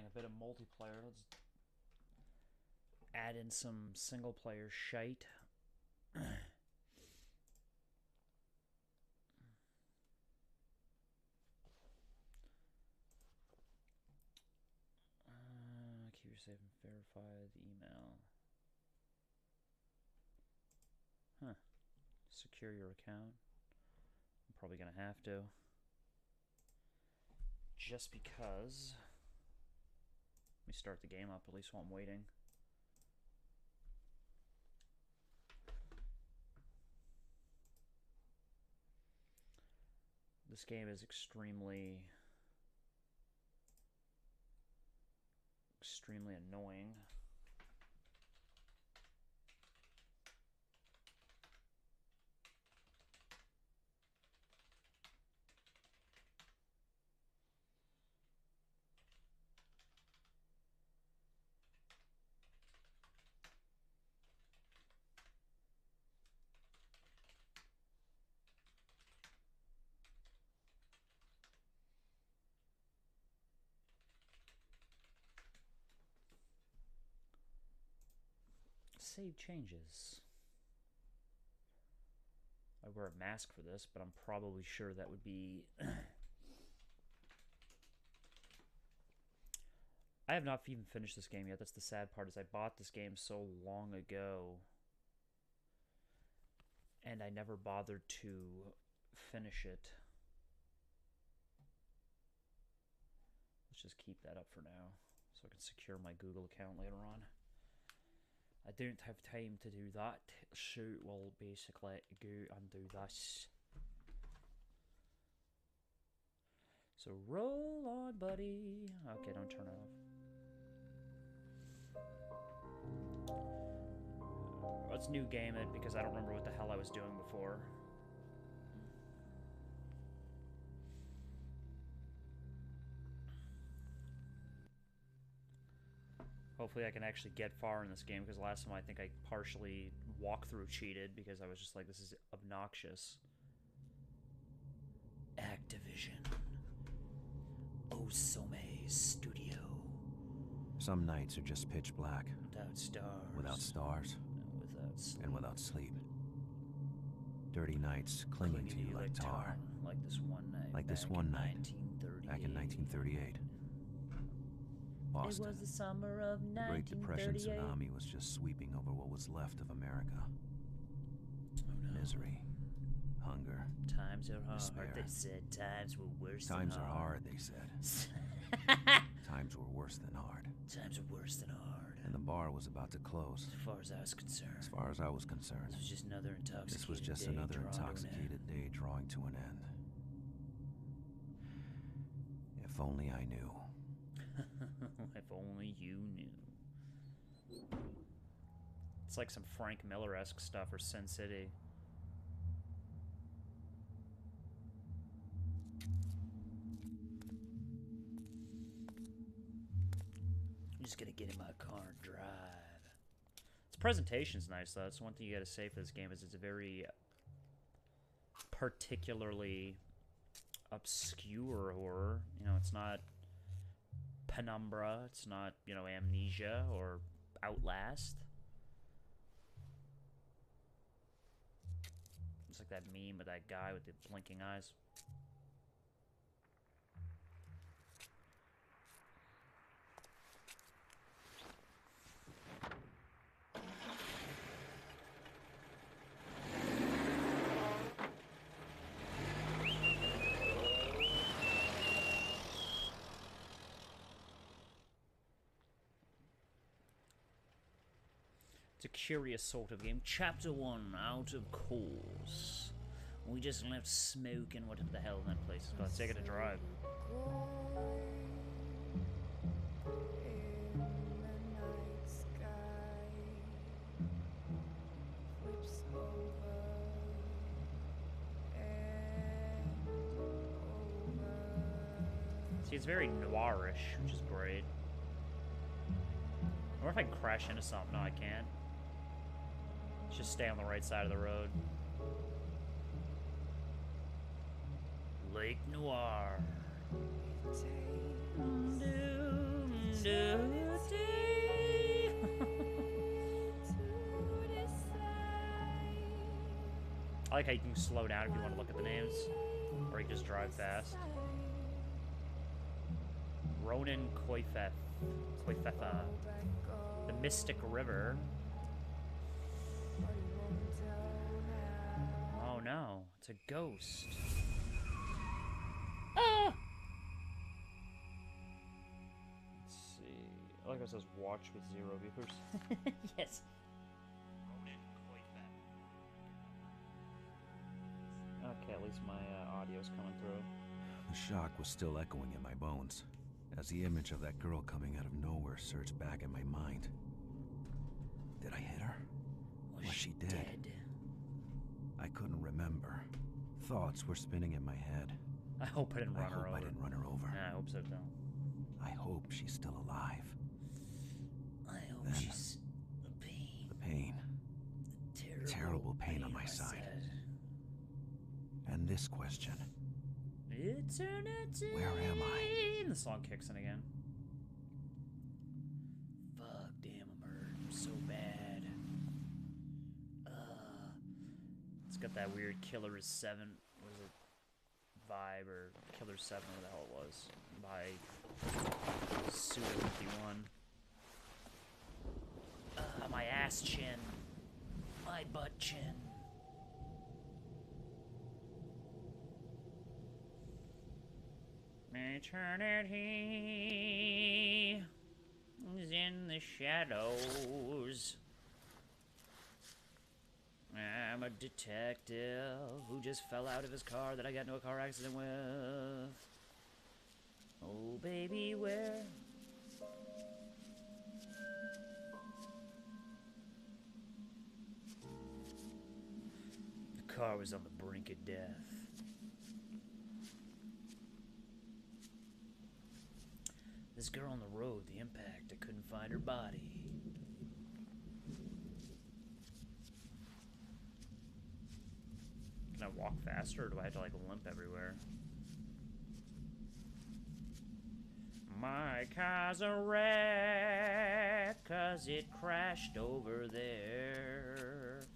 playing a bit of multiplayer. Let's add in some single player shite. Keep your safe and verify the email. Huh. Secure your account. I'm probably gonna have to. Just because. Let me start the game up at least while I'm waiting. This game is extremely annoying. Save changes. I wear a mask for this, but I'm probably sure that would be... I have not even finished this game yet. That's the sad part, is I bought this game so long ago and I never bothered to finish it. Let's just keep that up for now so I can secure my Google account later on. I don't have time to do that, so we'll basically go and do this. So roll on, buddy. Okay, don't turn it off. Let's new game it because I don't remember what the hell I was doing before. Hopefully I can actually get far in this game, because last time I think I partially walkthrough cheated because I was just like, this is obnoxious. Activision. Osome Studio. Some nights are just pitch black. Without stars. Without stars. And without sleep. And without sleep. Dirty nights clinging to you like tar. Like this one night. Like this one night. Back in 1938. Boston. It was the summer of 1938. The Great Depression tsunami was just sweeping over what was left of America. Oh, no. Misery. Hunger. Times are hard, despair. they said. Times were worse Times than are hard. hard, they said. Times were worse than hard. Times were worse than hard. And the bar was about to close. As far as I was concerned. As far as I was concerned. This was just another intoxicated This was just another intoxicated day drawing to an end. If only I knew. If only you knew. It's like some Frank Miller-esque stuff, or Sin City. I'm just gonna get in my car and drive. Its presentation's nice, though. That's one thing you gotta say for this game, is it's a very particularly obscure horror. You know, it's not Penumbra, it's not, you know, Amnesia or Outlast. It's like that meme with that guy with the blinking eyes. It's a curious sort of game. Chapter 1, Out of Course. We just left Smoke and whatever the hell that place is called. Take it to drive. See, it's very noirish, which is great. I wonder if I can crash into something. No, I can't. Just stay on the right side of the road. Lake Noir. I like how you can slow down if you want to look at the names, or you can just drive fast. Ronan Koifeth. Koifetha. The Mystic River. Oh no, it's a ghost. Ah! Let's see. I like how it says watch with 0 viewers. Yes. Ronan Koifeth. Okay, at least my audio's coming through. The shock was still echoing in my bones, as the image of that girl coming out of nowhere surged back in my mind. Did I hit her? Was she dead? I couldn't remember. Thoughts were spinning in my head. I hope I didn't run her over. I didn't run her over. Yeah, I hope so too. I hope she's still alive. I hope Then, she's the pain. The pain. Terrible pain on my side. And this question. Eternity. Where am I? And the song kicks in again. Fuck, damn, I'm hurt so bad. It's got that weird Killer 7, what is it? Vibe, or Killer 7, what the hell it was. By Suda 51. My ass chin. My butt chin. Eternity is in the shadows. I'm a detective who just fell out of his car that I got into a car accident with. Oh, baby, where? The car was on the brink of death. This girl on the road, the impact, I couldn't find her body. Can I walk faster, or do I have to, like, limp everywhere? My car's a wreck, 'cause it crashed over there.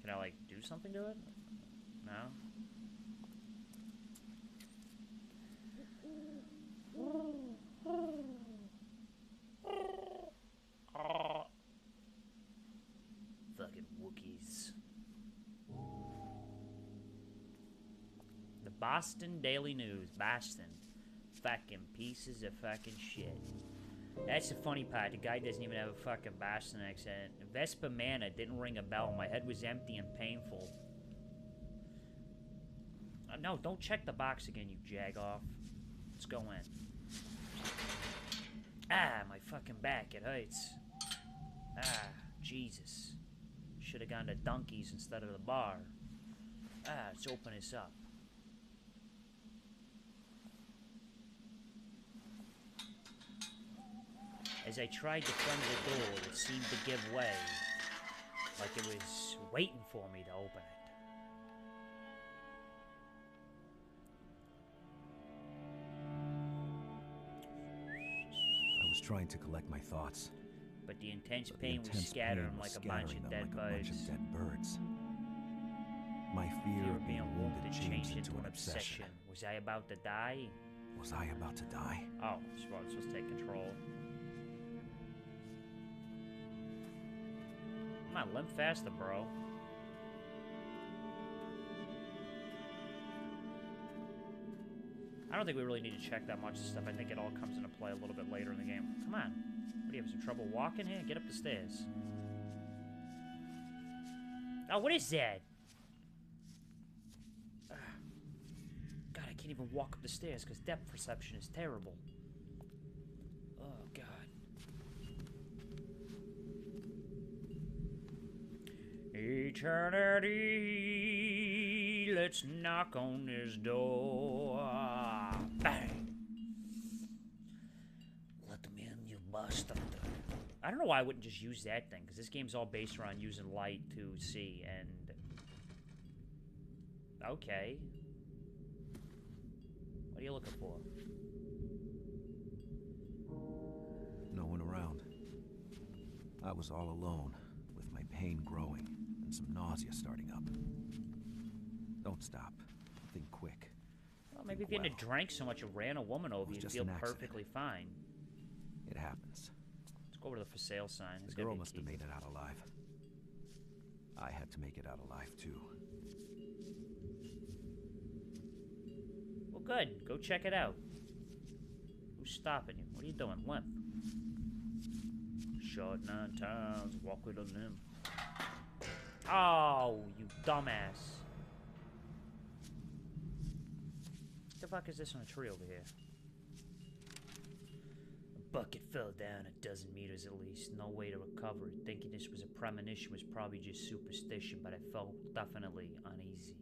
Can I, like, do something to it? No? Fucking Wookiees. The Boston Daily News. Boston. Fucking pieces of fucking shit. That's the funny part. The guy doesn't even have a fucking Boston accent. Vespa Mana didn't ring a bell. My head was empty and painful. No, don't check the box again, you jag-off. Let's go in. Ah, my fucking back. It hurts. Ah, Jesus. Should have gone to Dunkies instead of the bar. Ah, let's open this up. As I tried to front of the door, it seemed to give way. Like it was waiting for me to open it. I was trying to collect my thoughts. But the intense pain was scattering like a bunch of dead birds. My fear of being wounded changed into an obsession. Was I about to die? Was I about to die? Oh, I was supposed to take control. Come on, limp faster, bro. I don't think we really need to check that much of stuff. I think it all comes into play a little bit later in the game. Come on. What, do you have some trouble walking here? Get up the stairs. Oh, what is that? God, I can't even walk up the stairs because depth perception is terrible. Oh, God. Eternity, let's knock on this door. Bang! Let them in, you bastard. I don't know why I wouldn't just use that thing, because this game's all based around using light to see, and... Okay. What are you looking for? No one around. I was all alone, with my pain growing and some nausea starting up. Don't stop. Think quick. Well, maybe if you hadn't drank so much and ran a woman over, you'd feel perfectly fine. It happens. Let's go over to the for sale sign. The girl must have made it out alive. I had to make it out alive, too. Well, good. Go check it out. Who's stopping you? What are you doing? Limp. Short 9 times, walk with a limp. Oh, you dumbass. What the fuck is this on a tree over here? A bucket fell down 12 meters at least. No way to recover it. Thinking this was a premonition was probably just superstition, but I felt definitely uneasy.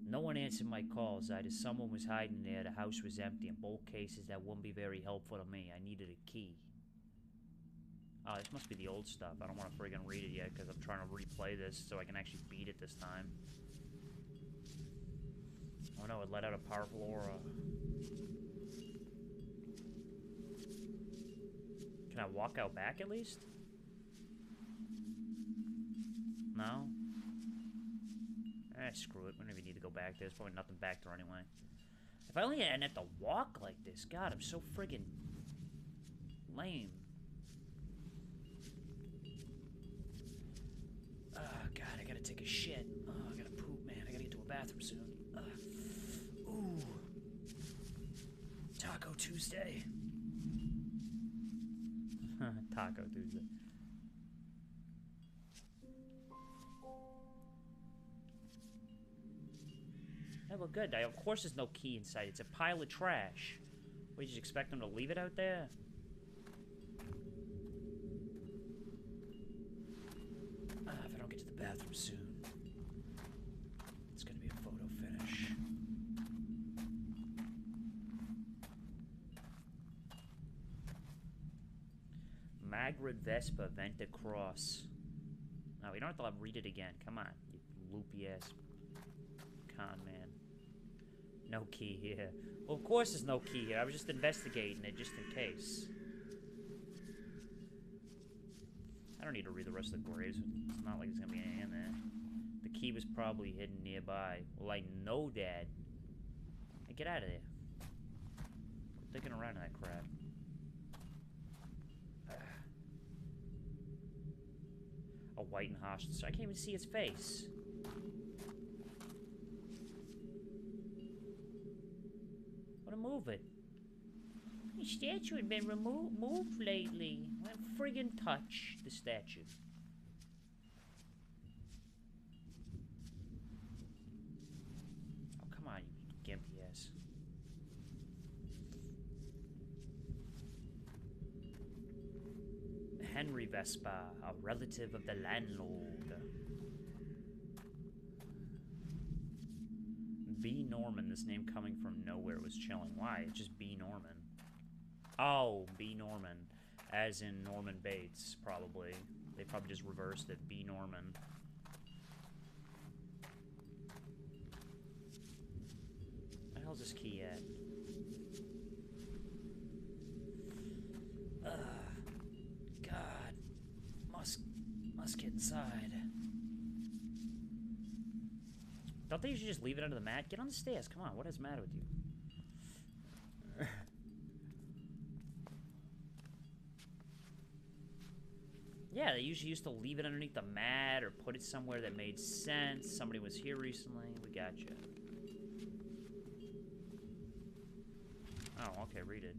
No one answered my calls. Either someone was hiding there, the house was empty. In both cases, that wouldn't be very helpful to me. I needed a key. Oh, this must be the old stuff. I don't want to friggin' read it yet because I'm trying to replay this so I can actually beat it this time. Oh no, it let out a powerful aura. Can I walk out back at least? No? Screw it. We don't even need to go back there. There's probably nothing back there anyway. If I only hadn't had to walk like this. God, I'm so friggin' lame. Oh, God, I gotta take a shit. Oh, I gotta poop, man. I gotta get to a bathroom soon. Ooh. Taco Tuesday. Taco Tuesday. Yeah, well, good. Of course there's no key inside. It's a pile of trash. What, did you expect them to leave it out there? If I don't get to the bathroom soon, it's gonna be a photo finish. Margaret Vespa, Venta Cross. No, we don't have to read it again. Come on, you loopy ass con man. No key here. Well, of course there's no key here. I was just investigating it just in case. I don't need to read the rest of the graves. It's not like there's gonna be anything in there. The key was probably hidden nearby. Well, I know that. Hey, get out of there. Quit digging around in that crap. A white and hostile. I can't even see his face. Move it. The statue had been moved lately. I friggin' touch the statue. Oh, come on, you gimpy ass. Henry Vespa, a relative of the landlord. B. Norman, this name coming from nowhere, was chilling. Why? It's just B. Norman. Oh, B. Norman. As in Norman Bates, probably. They probably just reversed it. B. Norman. Where the hell's this key at? God. Must get inside. Don't they usually just leave it under the mat? Get on the stairs. Come on. What is the matter with you? Yeah, they usually used to leave it underneath the mat or put it somewhere that made sense. Somebody was here recently. We got you. Oh, okay. Read it.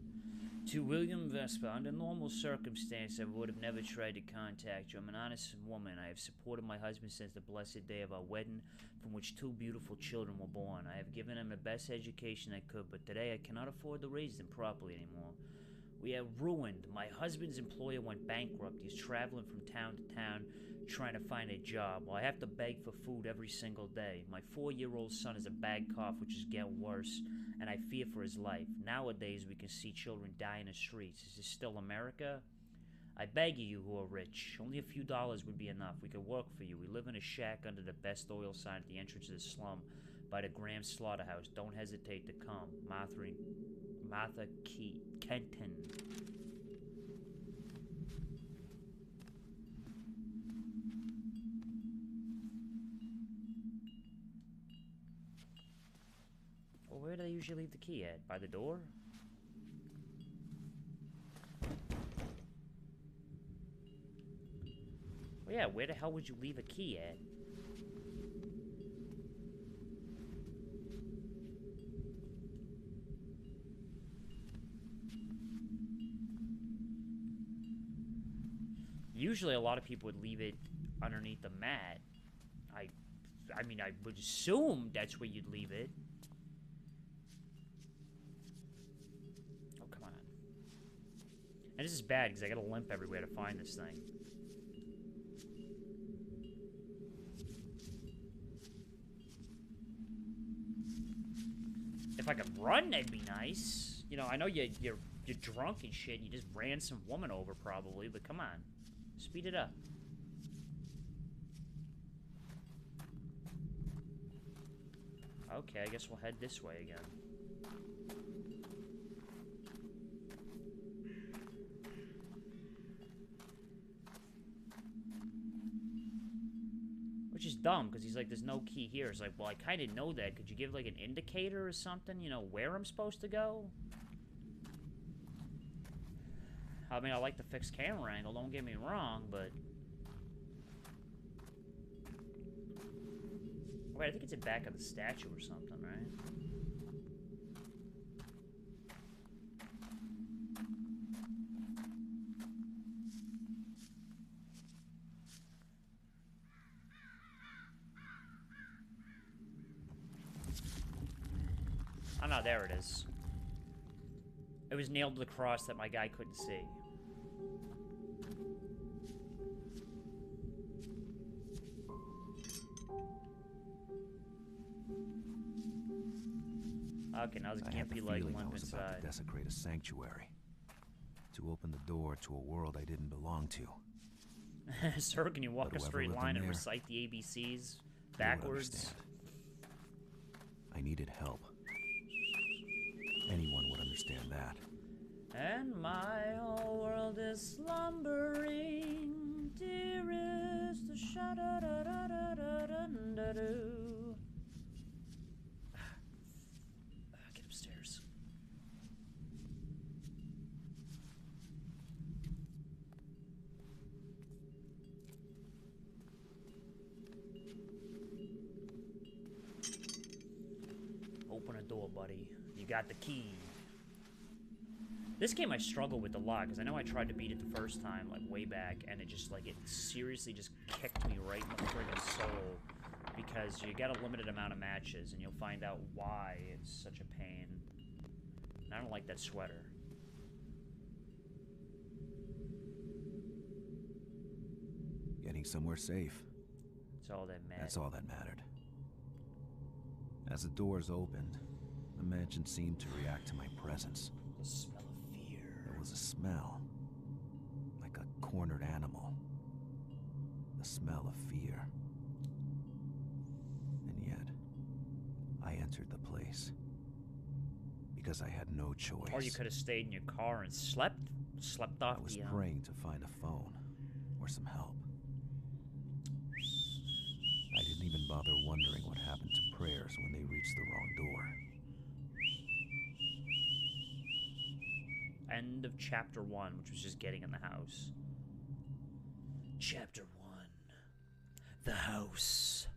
To William Vespa, under normal circumstances, I would have never tried to contact you. I'm an honest woman. I have supported my husband since the blessed day of our wedding, from which 2 beautiful children were born. I have given them the best education I could, but today I cannot afford to raise them properly anymore. We are ruined. My husband's employer went bankrupt. He's traveling from town to town trying to find a job. Well, I have to beg for food every single day. My 4-year-old son has a bad cough, which is getting worse, and I fear for his life. Nowadays, we can see children die in the streets. Is this still America? I beg you who are rich. Only a few dollars would be enough. We could work for you. We live in a shack under the best oil sign at the entrance of the slum by the Graham Slaughterhouse. Don't hesitate to come. Martha Kenton. usually leave the key at? By the door? Well, yeah, where the hell would you leave a key at? Usually a lot of people would leave it underneath the mat. I mean, I would assume that's where you'd leave it. Oh, come on. And this is bad, because I gotta limp everywhere to find this thing. If I could run, that'd be nice. You know, I know you're drunk and shit, and you just ran some woman over, probably, but come on. Speed it up. Okay, I guess we'll head this way again. Which is dumb, because he's like, there's no key here. It's like, well, I kind of know that. Could you give, like, an indicator or something? You know, where I'm supposed to go? I mean, I like the fixed camera angle, don't get me wrong, but... Wait, I think it's in back of the statue or something, right? Oh no, there it is. It was nailed to the cross that my guy couldn't see. Okay, now this can't be like limp inside. About to desecrate a sanctuary. To open the door to a world I didn't belong to. Sir, can you walk a straight line and recite the ABCs backwards? I needed help. Anyone would understand that. And my whole world is slumbering, dearest. Get upstairs. Open a door, buddy. You got the key. This game I struggle with a lot, because I know I tried to beat it the first time, like, way back, and it just, like, it seriously just kicked me right in the friggin' soul, because you get a limited amount of matches, and you'll find out why it's such a pain. And I don't like that sweater. Getting somewhere safe. That's all that mattered. That's all that mattered. As the doors opened, the mansion seemed to react to my presence. The smell of fear. There was a smell, like a cornered animal. The smell of fear. And yet, I entered the place. Because I had no choice. Or you could have stayed in your car and slept off. I was praying to find a phone, or some help. I didn't even bother wondering what happened to prayers when they reached the wrong door. End of chapter 1, which was just getting in the house. Chapter 1. The house.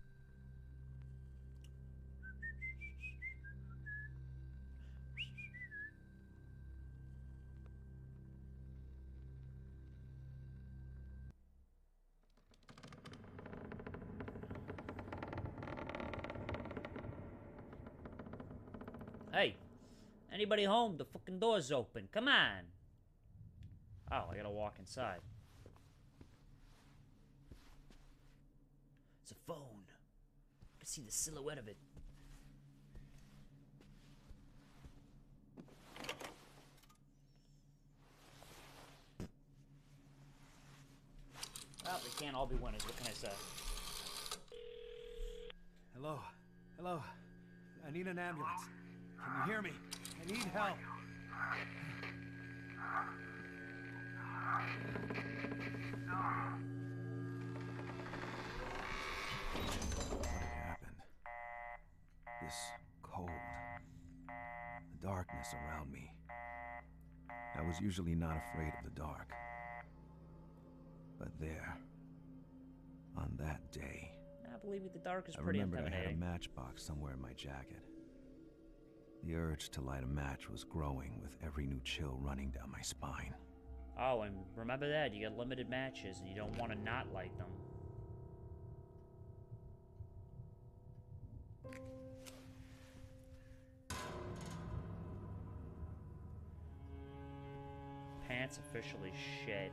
Hey, anybody home? The fucking door's open. Come on. Oh, I gotta walk inside. It's a phone. I can see the silhouette of it. Oh, they can't all be winners. What can I say? Hello? Hello? I need an ambulance. Can you hear me? I need help. What had happened? This cold, darkness around me. I was usually not afraid of the dark. But there, on that day, I believe me, the dark is I pretty remembered I had a intimidating. matchbox somewhere in my jacket. The urge to light a match was growing with every new chill running down my spine. Oh, and remember that, you get limited matches and you don't want to not light them. Pants officially shit.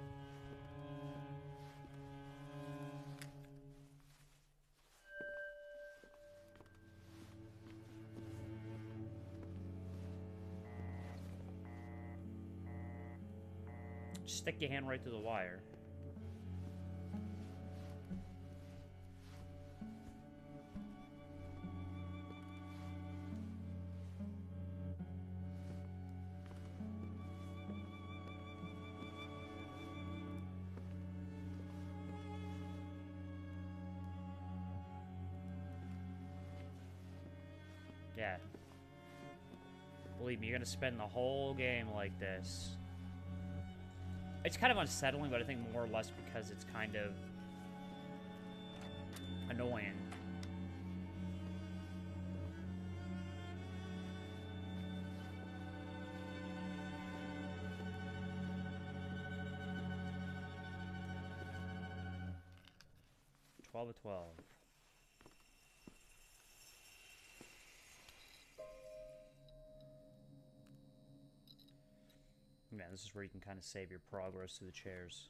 Just stick your hand right through the wire. Yeah. Believe me, you're gonna spend the whole game like this. It's kind of unsettling, but I think more or less because it's kind of annoying. Of 12. Yeah, this is where you can kind of save your progress through the chairs.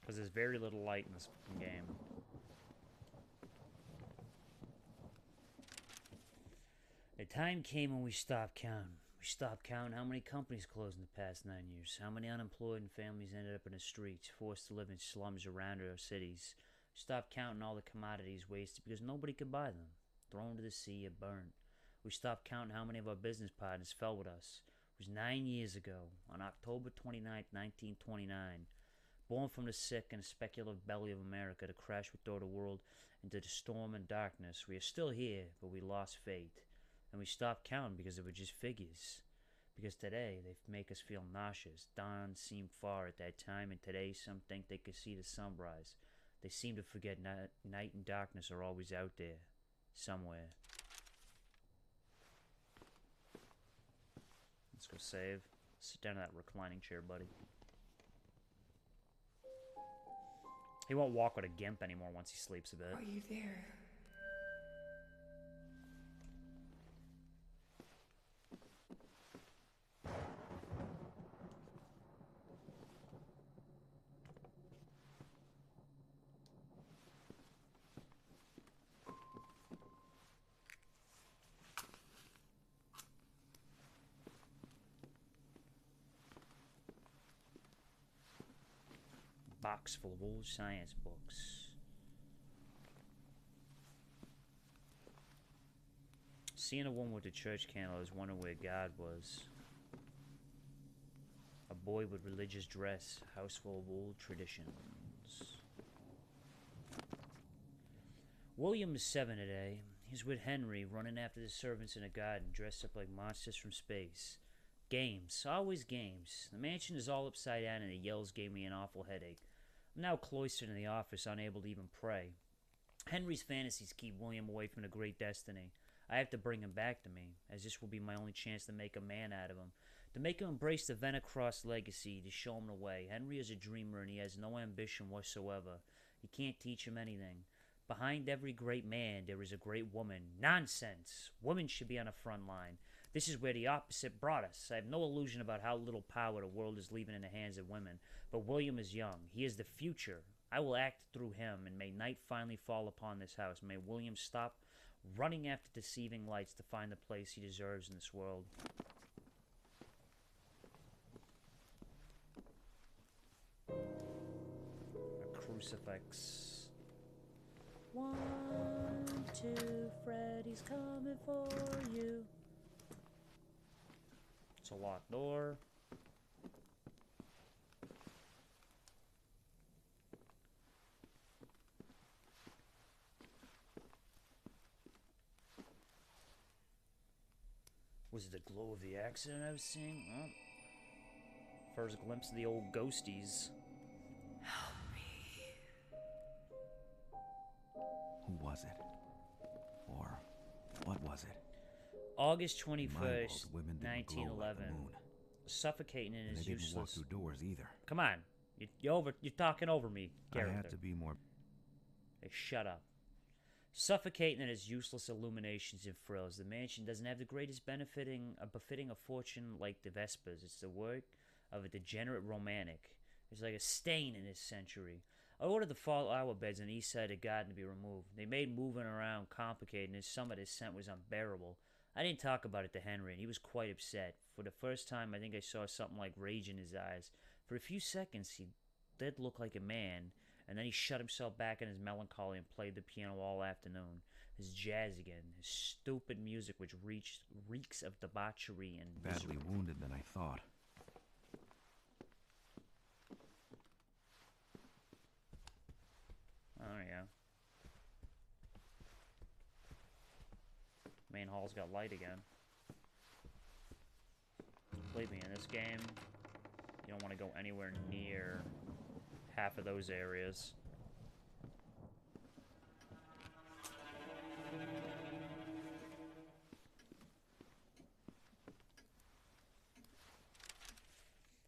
Because there's very little light in this game. The time came when we stopped counting. We stopped counting how many companies closed in the past 9 years, how many unemployed and families ended up in the streets, forced to live in slums around our cities. We stopped counting all the commodities wasted because nobody could buy them, thrown to the sea or burnt. We stopped counting how many of our business partners fell with us. It was 9 years ago, on October 29th, 1929. Born from the sick and speculative belly of America to crash with the world into the storm and darkness, we are still here, but we lost faith. And we stopped counting because they were just figures. Because today, they make us feel nauseous. Dawn seemed far at that time, and today some think they could see the sunrise. They seem to forget night and darkness are always out there. Somewhere. Let's go save. Sit down in that reclining chair, buddy. He won't walk with a gimp anymore once he sleeps a bit. Are you there? Box full of old science books. Seeing a woman with a church candle, I was wondering where God was. A boy with religious dress, house full of old traditions. William is 7 today. He's with Henry, running after the servants in a garden, dressed up like monsters from space. Games, always games. The mansion is all upside down and the yells gave me an awful headache. I'm now cloistered in the office, unable to even pray. Henry's fantasies keep William away from the great destiny. I have to bring him back to me, as this will be my only chance to make a man out of him. To make him embrace the Venicross legacy, to show him the way. Henry is a dreamer and he has no ambition whatsoever. You can't teach him anything. Behind every great man, there is a great woman. Nonsense! Women should be on the front line. This is where the opposite brought us. I have no illusion about how little power the world is leaving in the hands of women. But William is young. He is the future. I will act through him, and may night finally fall upon this house. May William stop running after deceiving lights to find the place he deserves in this world. A crucifix. 1, 2, Freddy's coming for you. It's a locked door. Was it the glow of the accident I was seeing? Oh. First glimpse of the old ghosties. Help me. Who was it? Or what was it? August In my 21st, world, women didn't glow like the 1911. moon. Suffocating in And his they didn't walk useless. through doors either. Come on, you're talking over me, character. I had to be more. Hey, shut up. Suffocating in its useless illuminations and frills, the mansion doesn't have the greatest befitting a fortune like the Vespers. It's the work of a degenerate romantic. It's like a stain in this century. I ordered the fall hour beds on the east side of the garden to be removed. They made moving around complicated, and some of this scent was unbearable. I didn't talk about it to Henry, and he was quite upset. For the first time, I think I saw something like rage in his eyes. For a few seconds, he did look like a man, and then he shut himself back in his melancholy and played the piano all afternoon. His jazz again, his stupid music which reeks of debauchery and Badly misery. wounded than I thought. Oh, there you go. Main hall's got light again. Believe me, in this game, you don't want to go anywhere near half of those areas.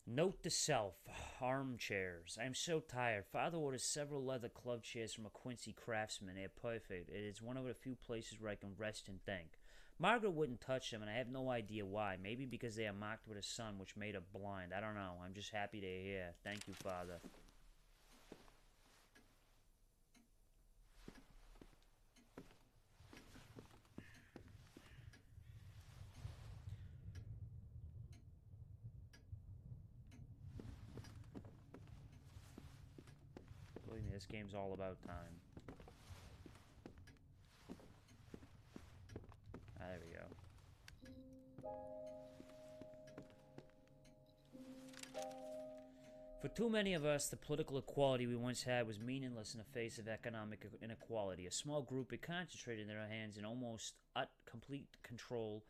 Note to self, armchairs. I am so tired. Father ordered several leather club chairs from a Quincy craftsman. They are perfect. It is one of the few places where I can rest and think. Margaret wouldn't touch them, and I have no idea why. Maybe because they are marked with a sun, which made her blind. I don't know. I'm just happy they're here. Thank you, Father. Believe me, this game's all about time. Ah, there we go. For too many of us, the political equality we once had was meaningless in the face of economic inequality. A small group had concentrated their hands in almost complete control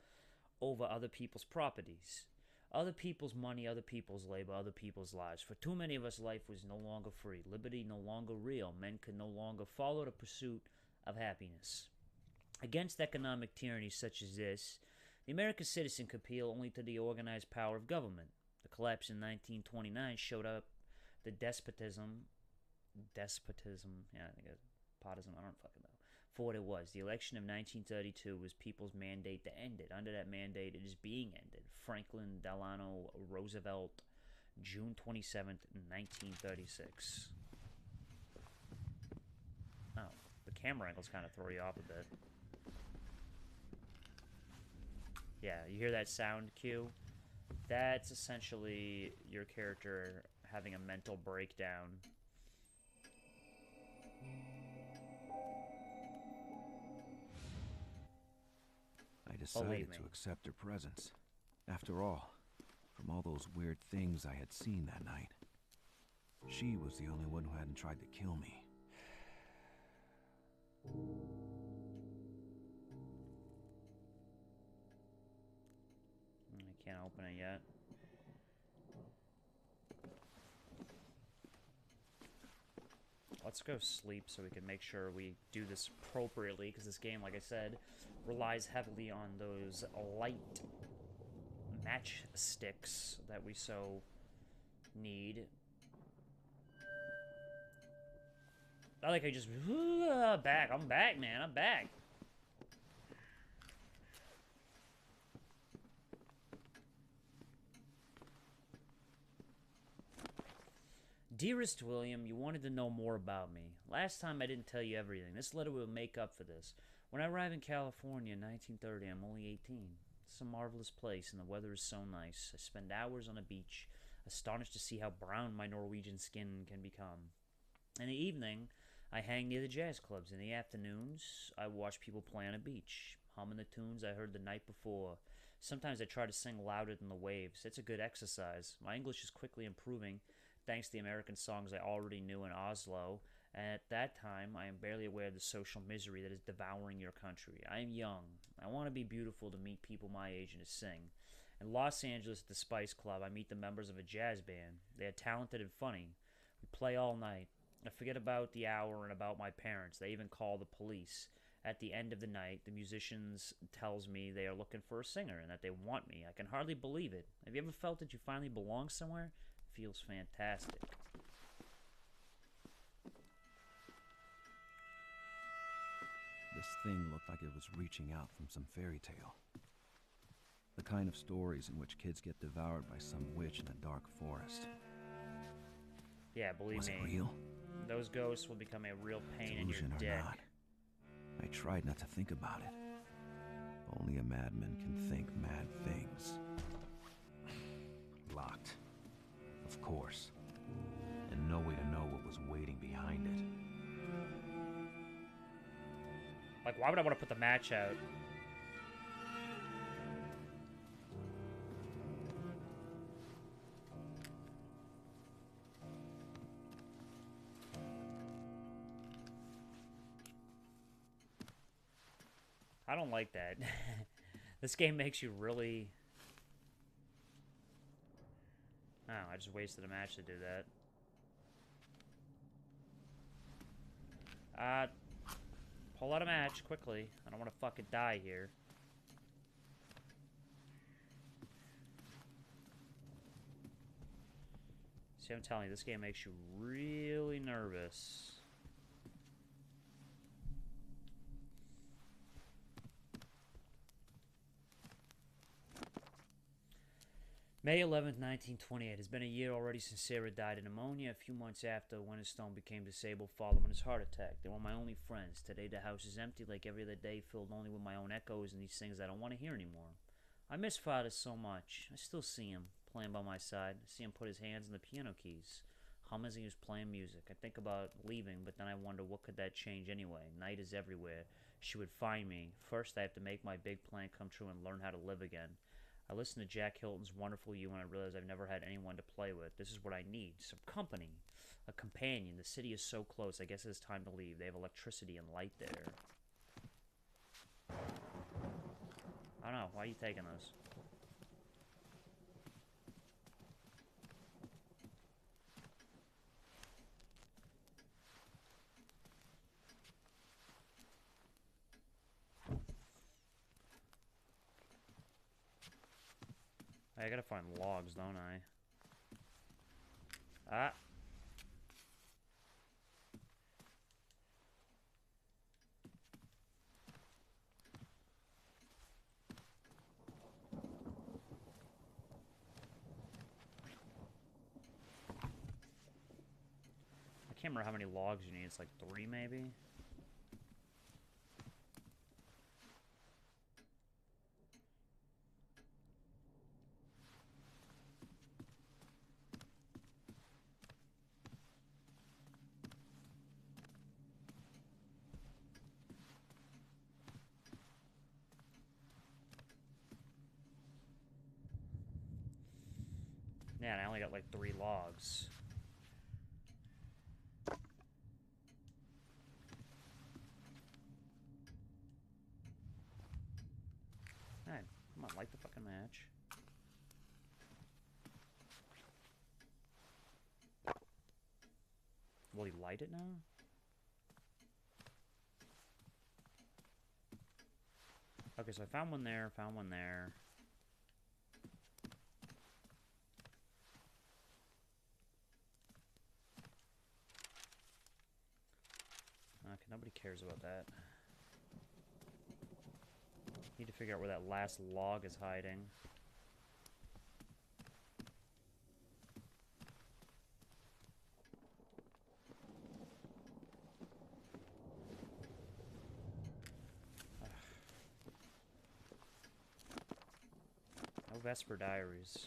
over other people's properties. Other people's money, other people's labor, other people's lives. For too many of us, life was no longer free. Liberty no longer real. Men could no longer follow the pursuit of happiness. Against economic tyranny such as this, the American citizen could appeal only to the organized power of government. The collapse in 1929 showed up the despotism, yeah, I think it's potism, I don't fucking know, for what it was. The election of 1932 was people's mandate to end it. Under that mandate, it is being ended. Franklin Delano Roosevelt, June 27th, 1936. Oh, the camera angles kind of throw you off a bit. Yeah, you hear that sound cue? That's essentially your character having a mental breakdown. I decided me. to accept her presence. After all, from all those weird things I had seen that night, she was the only one who hadn't tried to kill me. I can't open it yet. Let's go sleep so we can make sure we do this appropriately, because this game, like I said, relies heavily on those light matchsticks that we so need. I like I just back. I'm back, man. I'm back. Dearest William, you wanted to know more about me. Last time I didn't tell you everything. This letter will make up for this. When I arrived in California in 1930, I'm only 18. It's a marvelous place, and the weather is so nice. I spend hours on the beach, astonished to see how brown my Norwegian skin can become. In the evening, I hang near the jazz clubs. In the afternoons, I watch people play on the beach, humming the tunes I heard the night before. Sometimes I try to sing louder than the waves. It's a good exercise. My English is quickly improving, thanks to the American songs I already knew in Oslo At that time, I am barely aware of the social misery that is devouring your country. I am young. I want to be beautiful to meet people my age and to sing. In Los Angeles at the Spice Club, I meet the members of a jazz band. They are talented and funny. We play all night. I forget about the hour and about my parents. They even call the police. At the end of the night, the musicians tells me they are looking for a singer and that they want me. I can hardly believe it. Have you ever felt that you finally belong somewhere? It feels fantastic. This thing looked like it was reaching out from some fairy tale. The kind of stories in which kids get devoured by some witch in a dark forest. Yeah, believe Was me. it real? Those ghosts will become a real pain in your Delusion or dick. not? I tried not to think about it. Only a madman can think mad things. Locked. Of course. And no way to know what was waiting behind it. Like, why would I want to put the match out? I don't like that. This game makes you really... Oh, I just wasted a match to do that. Pull out a match, quickly. I don't want to fucking die here. See, I'm telling you, this game makes you really nervous. May 11th, 1928. It has been a year already since Sarah died of pneumonia. A few months after, Winterstone became disabled following his heart attack. They were my only friends. Today, the house is empty like every other day, filled only with my own echoes and these things I don't want to hear anymore. I miss Father so much. I still see him, playing by my side. I see him put his hands on the piano keys, hum as he was playing music. I think about leaving, but then I wonder what could that change anyway. Night is everywhere. She would find me. First, I have to make my big plan come true and learn how to live again. I listened to Jack Hilton's Wonderful You and I realized I've never had anyone to play with. This is what I need. Some company. A companion. The city is so close. I guess it's time to leave. They have electricity and light there. I don't know. Why are you taking this? I gotta find logs, don't I? Ah. I can't remember how many logs you need. It's like 3 maybe? Yeah, and I only got like 3 logs. Alright, come on, light the fucking match. Will he light it now? Okay, so I found one there, found one there. Okay, nobody cares about that. Need to figure out where that last log is hiding. Ugh. No Vesper Diaries.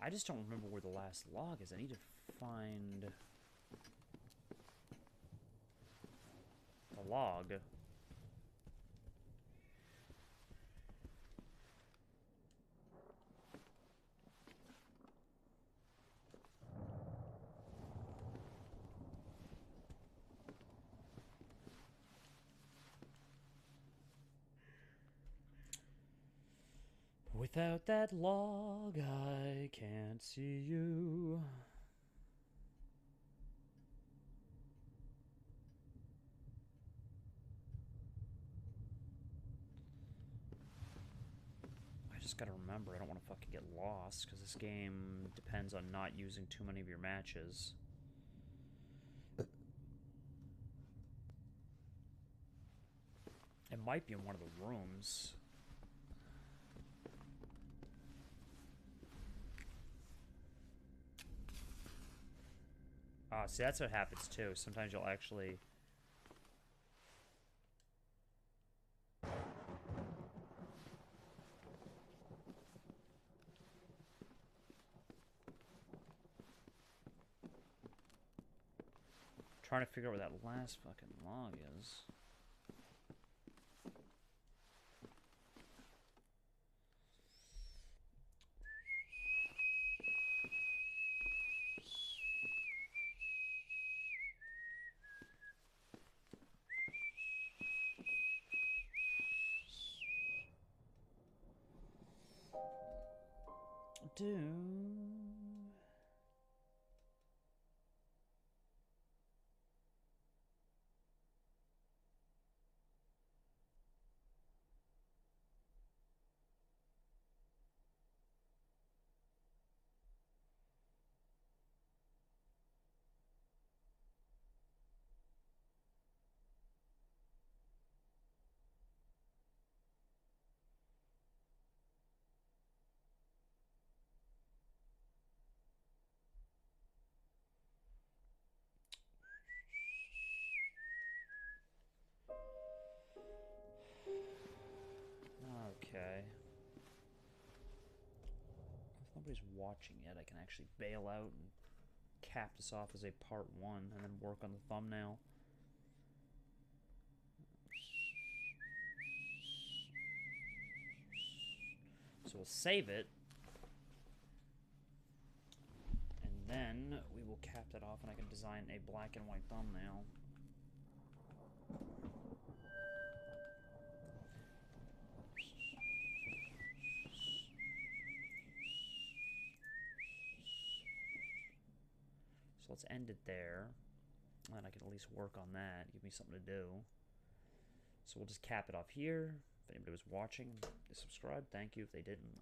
I just don't remember where the last log is. I need to find the log. Without that log, I can't see you. I just gotta remember, I don't want to fucking get lost, because this game depends on not using too many of your matches. It might be in one of the rooms. Ah, see, that's what happens too. Sometimes you'll actually... Trying to figure out where that last fucking log is. Okay. If nobody's watching yet, I can actually bail out and cap this off as a part 1 and then work on the thumbnail. So we'll save it. And then we will cap that off and I can design a black and white thumbnail. So let's end it there. And I can at least work on that. Give me something to do. So we'll just cap it off here. If anybody was watching, they subscribed. Thank you. If they didn't,